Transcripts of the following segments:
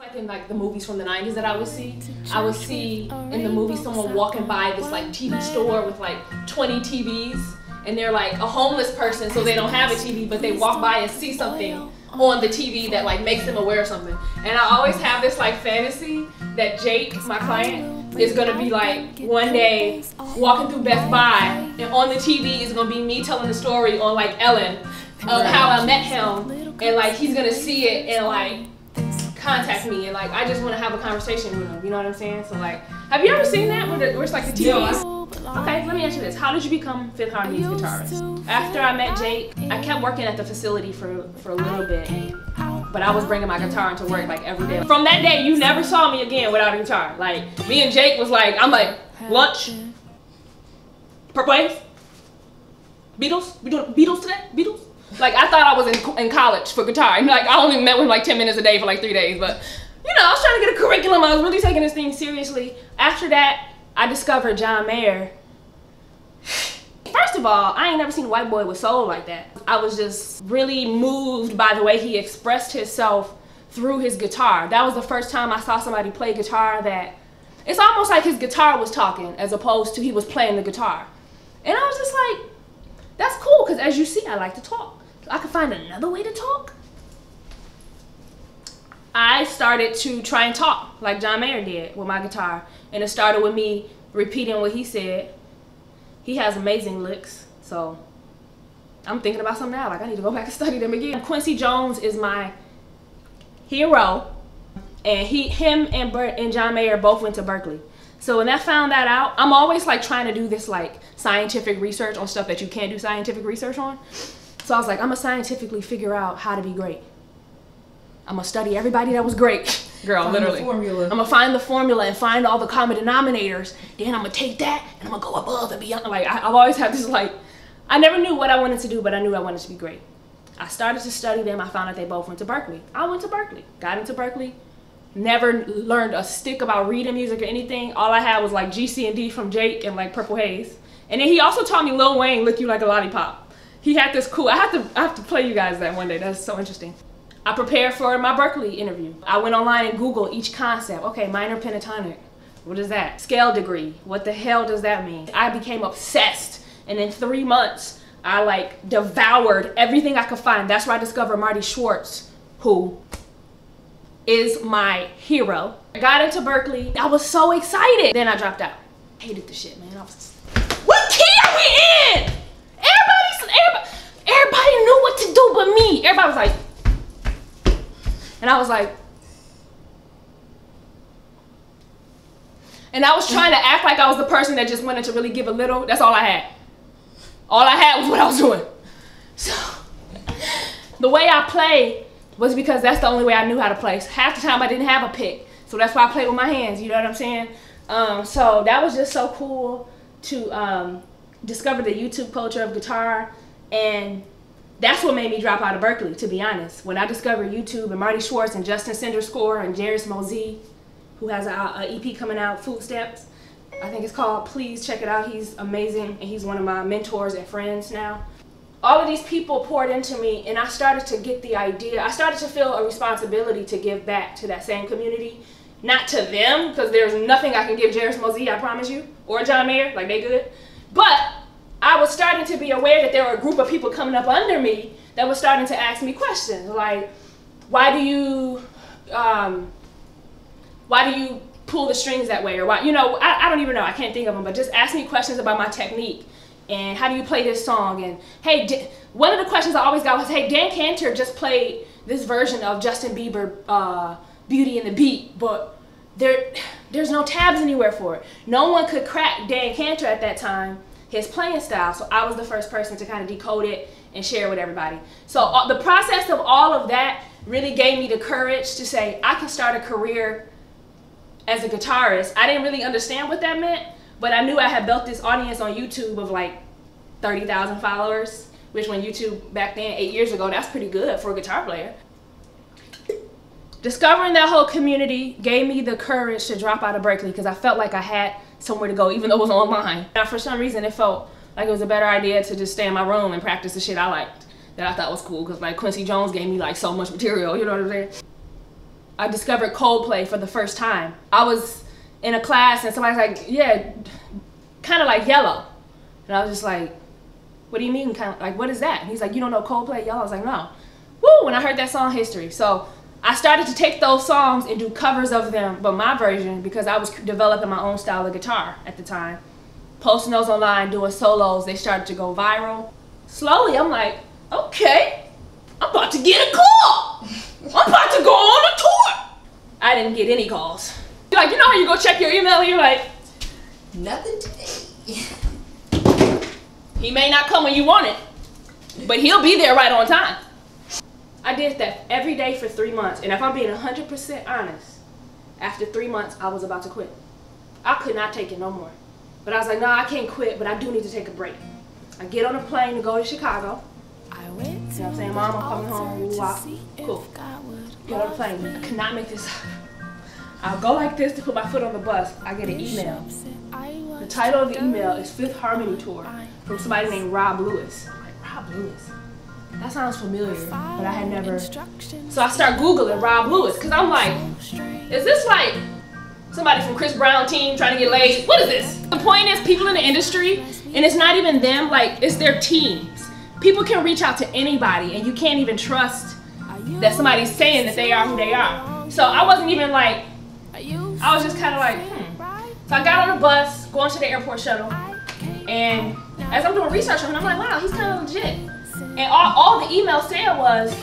Like in like the movies from the 90s that I would see in the movie someone walking by this like TV store with like 20 TVs, and they're like a homeless person, so they don't have a TV, but they walk by and see something on the TV that like makes them aware of something. And I always have this like fantasy that Jake, my client, is gonna be like one day walking through Best Buy, and on the TV is gonna be me telling the story on like Ellen of how I met him, and like he's gonna see it and like contact me, and like I just want to have a conversation with him, you know what I'm saying? So like, have you ever seen that where it's like the TV? Okay, let me ask you this. How did you become Fifth Harmony's guitarist? After I met Jake, I kept working at the facility for a little bit, but I was bringing my guitar into work like every day. From that day, you never saw me again without a guitar. Like, me and Jake was like, I'm like, lunch? Purple Haze? Beatles? We doing Beatles today? Beatles? Like, I thought I was in college for guitar. And like, I only met with like 10 minutes a day for like 3 days, but you know, I was trying to get a curriculum. I was really taking this thing seriously. After that, I discovered John Mayer. First of all, I ain't never seen a white boy with soul like that. I was just really moved by the way he expressed himself through his guitar. That was the first time I saw somebody play guitar that, it's almost like his guitar was talking as opposed to he was playing the guitar. And I was just like, that's cool, because as you see, I like to talk. So I could find another way to talk. I started to try and talk like John Mayer did with my guitar. And it started with me repeating what he said. He has amazing licks, so I'm thinking about something now. Like, I need to go back and study them again. Quincy Jones is my hero, and him and John Mayer both went to Berkeley. So when I found that out, I'm always like trying to do this like scientific research on stuff that you can't do scientific research on. So I was like, I'm gonna scientifically figure out how to be great. I'm gonna study everybody that was great. Girl, literally. I'm gonna find the formula and find all the common denominators. Then I'm gonna take that and I'm gonna go above and beyond. Like, I've always had this like, I never knew what I wanted to do, but I knew I wanted to be great. I started to study them. I found out they both went to Berkeley. I went to Berkeley, got into Berkeley, never learned a stick about reading music or anything. All I had was like G, C, and D from Jake and like Purple Haze. And then he also taught me Lil Wayne, Lick You Like a Lollipop. He had this cool, I have to play you guys that one day. That's so interesting. I prepared for my Berkeley interview. I went online and Googled each concept. Okay, minor pentatonic. What is that? Scale degree. What the hell does that mean? I became obsessed. And in 3 months, I like devoured everything I could find. That's where I discovered Marty Schwartz, who is my hero. I got into Berkeley. I was so excited. Then I dropped out. I hated the shit, man. I was what key are we in? Everybody knew what to do but me. Everybody was like, and I was like, and I was trying to act like I was the person that just wanted to really give a little. That's all I had. All I had was what I was doing. So the way I play was because that's the only way I knew how to play. Half the time I didn't have a pick. So that's why I played with my hands, you know what I'm saying? So that was just so cool to discover the YouTube culture of guitar. And that's what made me drop out of Berkeley, to be honest. When I discovered YouTube and Marty Schwartz and Justin Cinderscore and Jairus Mosey, who has an EP coming out, Footsteps. I think it's called. Please check it out. He's amazing, and he's one of my mentors and friends now. All of these people poured into me, and I started to get the idea. I started to feel a responsibility to give back to that same community. Not to them, because there's nothing I can give Jairus Mosey, I promise you, or John Mayer, like they good. But I was starting to be aware that there were a group of people coming up under me that was starting to ask me questions like, why do you pull the strings that way? Or why, you know, I don't even know, I can't think of them, but just ask me questions about my technique and how do you play this song? And hey, one of the questions I always got was, hey, Dan Cantor just played this version of Justin Bieber, Beauty and the Beat, but there's no tabs anywhere for it. No one could crack Dan Cantor at that time, his playing style, so I was the first person to kind of decode it and share it with everybody. So the process of all of that really gave me the courage to say, I can start a career as a guitarist. I didn't really understand what that meant, but I knew I had built this audience on YouTube of like 30,000 followers, which when YouTube back then, 8 years ago, that's pretty good for a guitar player. Discovering that whole community gave me the courage to drop out of Berkeley because I felt like I had somewhere to go, even though it was online. Now, for some reason, it felt like it was a better idea to just stay in my room and practice the shit I liked, that I thought was cool, because like Quincy Jones gave me like so much material, you know what I'm saying? I discovered Coldplay for the first time. I was in a class and somebody's like, yeah, kind of like Yellow. And I was just like, what do you mean, kind of like, what is that? And he's like, you don't know Coldplay, Yellow? I was like, no. Woo, when I heard that song, history. So I started to take those songs and do covers of them, but my version, because I was developing my own style of guitar at the time. Posting those online, doing solos, they started to go viral. Slowly, I'm like, okay, I'm about to get a call. I'm about to go on a tour. I didn't get any calls. Like, you know how you go check your email and you're like, nothing today. He may not come when you want it, but he'll be there right on time. I did that every day for 3 months, and if I'm being 100% honest, after 3 months, I was about to quit. I could not take it no more. But I was like, no, I can't quit, but I do need to take a break. I get on a plane to go to Chicago. You know what I'm saying? Mom, I'm coming home. Woo, wop. Cool. Get on the plane. I cannot make this up. I'll go like this to put my foot on the bus. I get an email. The title of the email is Fifth Harmony Tour from somebody named Rob Lewis. I'm like, Rob Lewis? That sounds familiar, but I had never. So I start Googling Rob Lewis, because I'm like, is this like somebody from Chris Brown team trying to get laid? What is this? The point is, people in the industry, and it's not even them, like, it's their teams. People can reach out to anybody, and you can't even trust that somebody's saying that they are who they are. So I wasn't even like, I was just kind of like, So I got on a bus, going to the airport shuttle, and as I'm doing research on him, I'm like, wow, he's kind of legit. And all the email said was,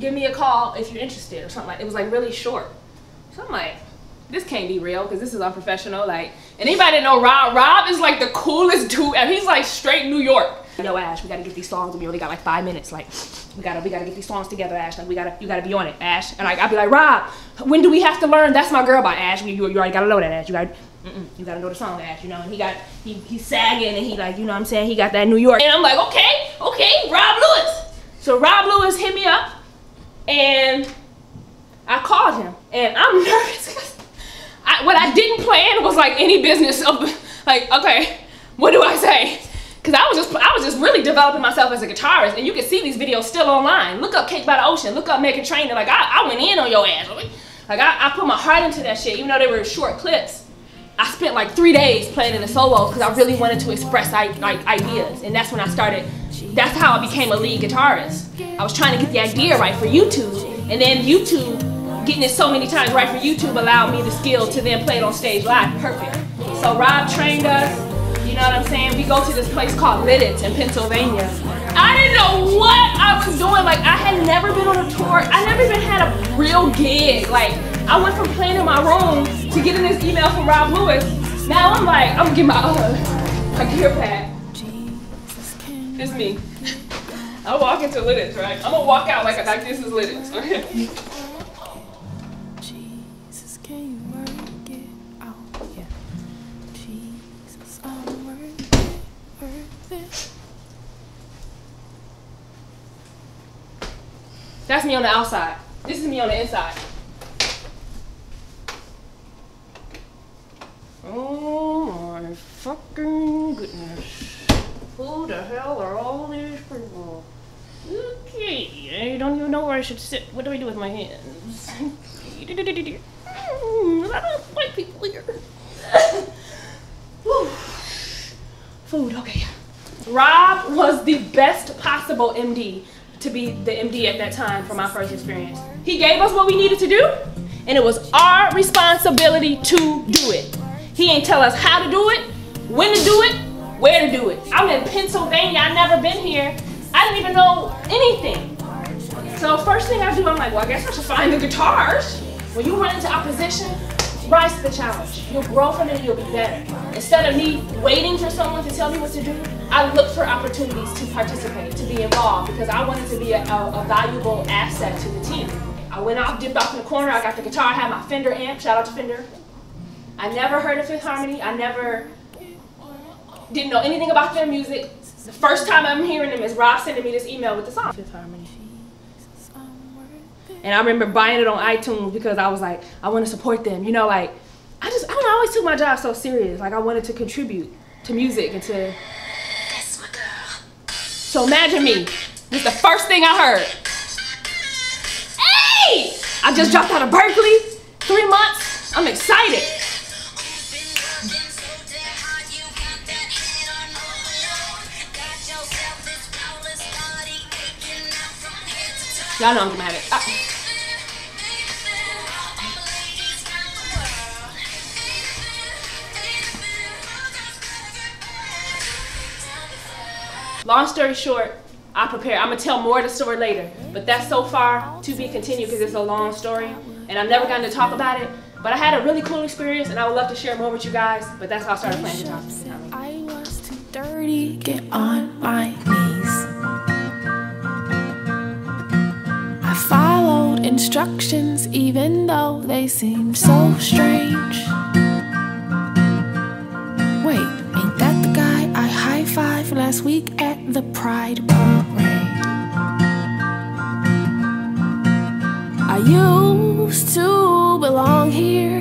give me a call if you're interested, or something like. It was like really short. So I'm like, this can't be real, because this is unprofessional. Like, and anybody that know Rob? Rob is like the coolest dude, and he's like straight New York. Yo, Ash, we gotta get these songs. We only got like 5 minutes. Like, we gotta get these songs together, Ash. Like, you gotta be on it, Ash. And like, I'd be like, Rob, when do we have to learn That's My Girl by Ash? You already gotta know that, Ash. You gotta know the song, Ash. You know. And he's sagging, and he like, you know what I'm saying? He got that New York. And I'm like, okay, Rob Lewis. So Rob Lewis hit me up, and I called him, and I'm nervous because what I didn't plan was like any business of like, okay, what do I say? Because I was just really developing myself as a guitarist, and you can see these videos still online. Look up Cake by the Ocean, look up Megan Trainor. Like I went in on your ass. Like I put my heart into that shit, even though they were short clips. I spent like 3 days playing in the solos because I really wanted to express like ideas, and that's when I started. That's how I became a lead guitarist. I was trying to get the idea right for YouTube, and then YouTube, getting it so many times right for YouTube allowed me the skill to then play it on stage live. Perfect. So Rob trained us, you know what I'm saying? We go to this place called Lidditz in Pennsylvania. I didn't know what I was doing. Like, I had never been on a tour. I never even had a real gig. Like, I went from playing in my room to getting this email from Rob Lewis. Now I'm like, I'm gonna get my gear pack. It's me. I walk into Lidditz, right? I'm gonna walk out like this is Lidditz, okay? Jesus, can you work it out? Yeah. Jesus, I'm worth it. That's me on the outside. This is me on the inside. Oh my fucking goodness. Who the hell are all these people? Okay, I don't even know where I should sit. What do I do with my hands? I don't like people here. Food, okay. Rob was the best possible MD to be the MD at that time for my first experience. He gave us what we needed to do, and it was our responsibility to do it. He ain't tell us how to do it, when to do it, where to do it. I'm in Pennsylvania, I've never been here. I didn't even know anything. So first thing I do, I'm like, well, I guess I should find the guitars. When you run into opposition, rise to the challenge. You'll grow from it and you'll be better. Instead of me waiting for someone to tell me what to do, I looked for opportunities to participate, to be involved, because I wanted to be a valuable asset to the team. I went off, dipped off in the corner, I got the guitar, I had my Fender amp, shout out to Fender. I never heard of Fifth Harmony, didn't know anything about their music. The first time I'm hearing them is Rob sending me this email with the song Fifth Harmony. And I remember buying it on iTunes because I was like, I want to support them. You know, like, I don't know, I always took my job so serious. Like, I wanted to contribute to music and to... That's my girl. So imagine me. This is the first thing I heard. Hey! I just dropped out of Berkeley. 3 months. I'm excited. Y'all know I'm gonna have it. Long story short, I'm gonna tell more of the story later, but that's so far to be continued because it's a long story and I've never gotten to talk about it. But I had a really cool experience and I would love to share more with you guys, but that's how I started playing guitar. I was too dirty, get on my knees. I followed instructions even though they seemed so strange. Wait, ain't that the guy I high-fived last week at the Pride Parade? I used to belong here.